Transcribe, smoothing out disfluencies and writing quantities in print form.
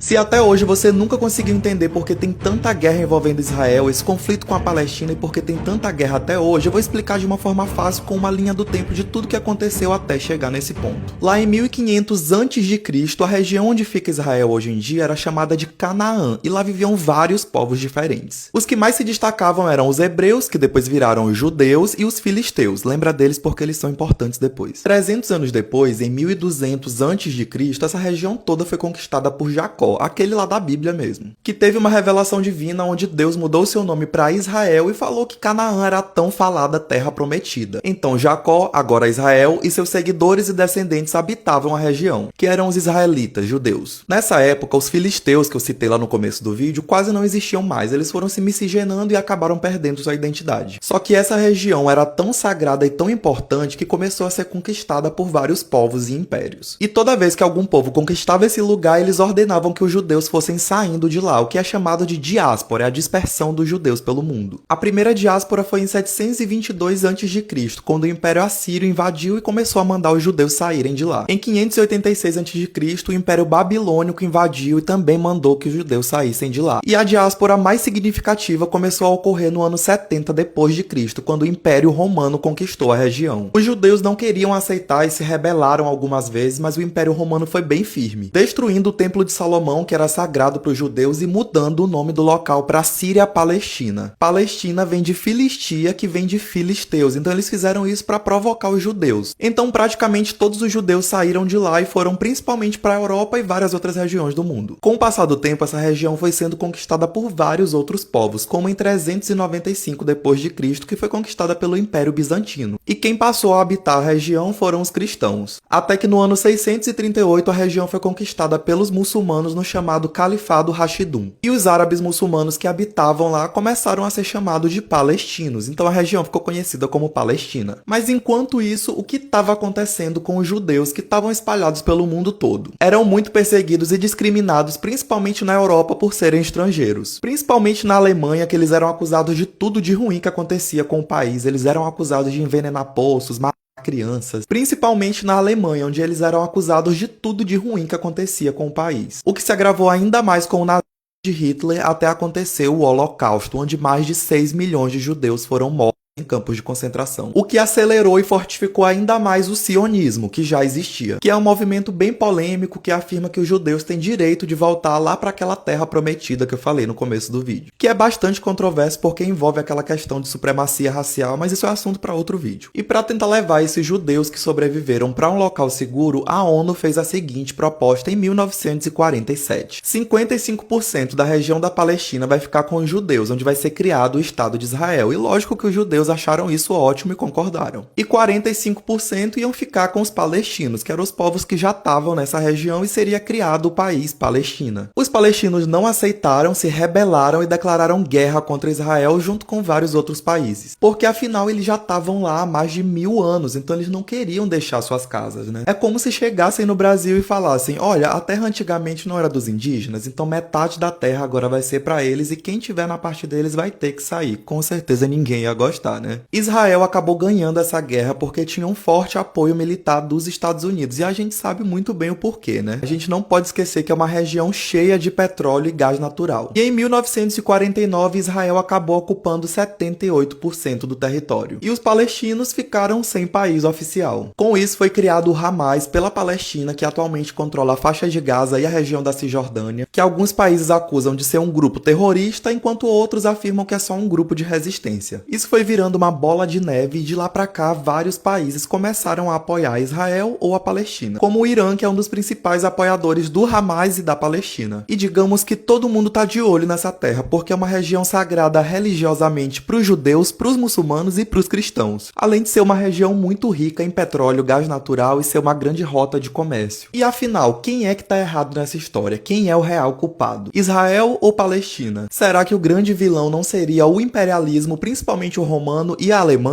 Se até hoje você nunca conseguiu entender por que tem tanta guerra envolvendo Israel, esse conflito com a Palestina e por que tem tanta guerra até hoje, eu vou explicar de uma forma fácil com uma linha do tempo de tudo que aconteceu até chegar nesse ponto. Lá em 1500 a.C., a região onde fica Israel hoje em dia era chamada de Canaã, e lá viviam vários povos diferentes. Os que mais se destacavam eram os hebreus, que depois viraram os judeus, e os filisteus. Lembra deles porque eles são importantes depois. 300 anos depois, em 1200 a.C., essa região toda foi conquistada por Jacó, aquele lá da Bíblia mesmo, que teve uma revelação divina onde Deus mudou seu nome para Israel e falou que Canaã era a tão falada terra prometida. Então Jacó, agora Israel, e seus seguidores e descendentes habitavam a região, que eram os israelitas, judeus. Nessa época, os filisteus, que eu citei lá no começo do vídeo, quase não existiam mais, eles foram se miscigenando e acabaram perdendo sua identidade. Só que essa região era tão sagrada e tão importante que começou a ser conquistada por vários povos e impérios. E toda vez que algum povo conquistava esse lugar, eles ordenavam que os judeus fossem saindo de lá, o que é chamado de diáspora, é a dispersão dos judeus pelo mundo. A primeira diáspora foi em 722 a.C., quando o Império Assírio invadiu e começou a mandar os judeus saírem de lá. Em 586 a.C., o Império Babilônico invadiu e também mandou que os judeus saíssem de lá. E a diáspora mais significativa começou a ocorrer no ano 70 depois de Cristo, quando o Império Romano conquistou a região. Os judeus não queriam aceitar e se rebelaram algumas vezes, mas o Império Romano foi bem firme, destruindo o Templo de Salomão, que era sagrado para os judeus, e mudando o nome do local para Síria-Palestina. Palestina vem de Filistia, que vem de filisteus, então eles fizeram isso para provocar os judeus. Então praticamente todos os judeus saíram de lá e foram principalmente para a Europa e várias outras regiões do mundo. Com o passar do tempo, essa região foi sendo conquistada por vários outros povos, como em 395 d.C., que foi conquistada pelo Império Bizantino. E quem passou a habitar a região foram os cristãos. Até que no ano 638 a região foi conquistada pelos muçulmanos no chamado Califado Rashidun. E os árabes muçulmanos que habitavam lá começaram a ser chamados de palestinos, então a região ficou conhecida como Palestina. Mas enquanto isso, o que estava acontecendo com os judeus que estavam espalhados pelo mundo todo? Eram muito perseguidos e discriminados, principalmente na Europa, por serem estrangeiros. Principalmente na Alemanha, que eles eram acusados de tudo de ruim que acontecia com o país. Eles eram acusados de envenenar poços, crianças, principalmente na Alemanha, onde eles eram acusados de tudo de ruim que acontecia com o país. O que se agravou ainda mais com o nazismo de Hitler até acontecer o Holocausto, onde mais de 6 milhões de judeus foram mortos em campos de concentração, o que acelerou e fortificou ainda mais o sionismo, que já existia, que é um movimento bem polêmico que afirma que os judeus têm direito de voltar lá para aquela terra prometida que eu falei no começo do vídeo, que é bastante controverso porque envolve aquela questão de supremacia racial, mas isso é assunto para outro vídeo. E para tentar levar esses judeus que sobreviveram para um local seguro, a ONU fez a seguinte proposta em 1947. 55% da região da Palestina vai ficar com os judeus, onde vai ser criado o Estado de Israel, e lógico que os judeus acharam isso ótimo e concordaram. E 45% iam ficar com os palestinos, que eram os povos que já estavam nessa região, e seria criado o país Palestina. Os palestinos não aceitaram, se rebelaram e declararam guerra contra Israel junto com vários outros países, porque afinal eles já estavam lá há mais de 1000 anos, então eles não queriam deixar suas casas, né? É como se chegassem no Brasil e falassem: olha, a terra antigamente não era dos indígenas, então metade da terra agora vai ser para eles e quem tiver na parte deles vai ter que sair. Com certeza ninguém ia gostar, né? Israel acabou ganhando essa guerra porque tinha um forte apoio militar dos Estados Unidos, e a gente sabe muito bem o porquê, né? A gente não pode esquecer que é uma região cheia de petróleo e gás natural. E em 1949, Israel acabou ocupando 78% do território. E os palestinos ficaram sem país oficial. Com isso, foi criado o Hamas pela Palestina, que atualmente controla a faixa de Gaza e a região da Cisjordânia, que alguns países acusam de ser um grupo terrorista, enquanto outros afirmam que é só um grupo de resistência. Isso foi virando uma bola de neve e de lá pra cá vários países começaram a apoiar Israel ou a Palestina, como o Irã, que é um dos principais apoiadores do Hamas e da Palestina. E digamos que todo mundo tá de olho nessa terra, porque é uma região sagrada religiosamente pros judeus, pros muçulmanos e pros cristãos, além de ser uma região muito rica em petróleo, gás natural e ser uma grande rota de comércio. E afinal, quem é que tá errado nessa história? Quem é o real culpado? Israel ou Palestina? Será que o grande vilão não seria o imperialismo, principalmente o romano e a Alemanha?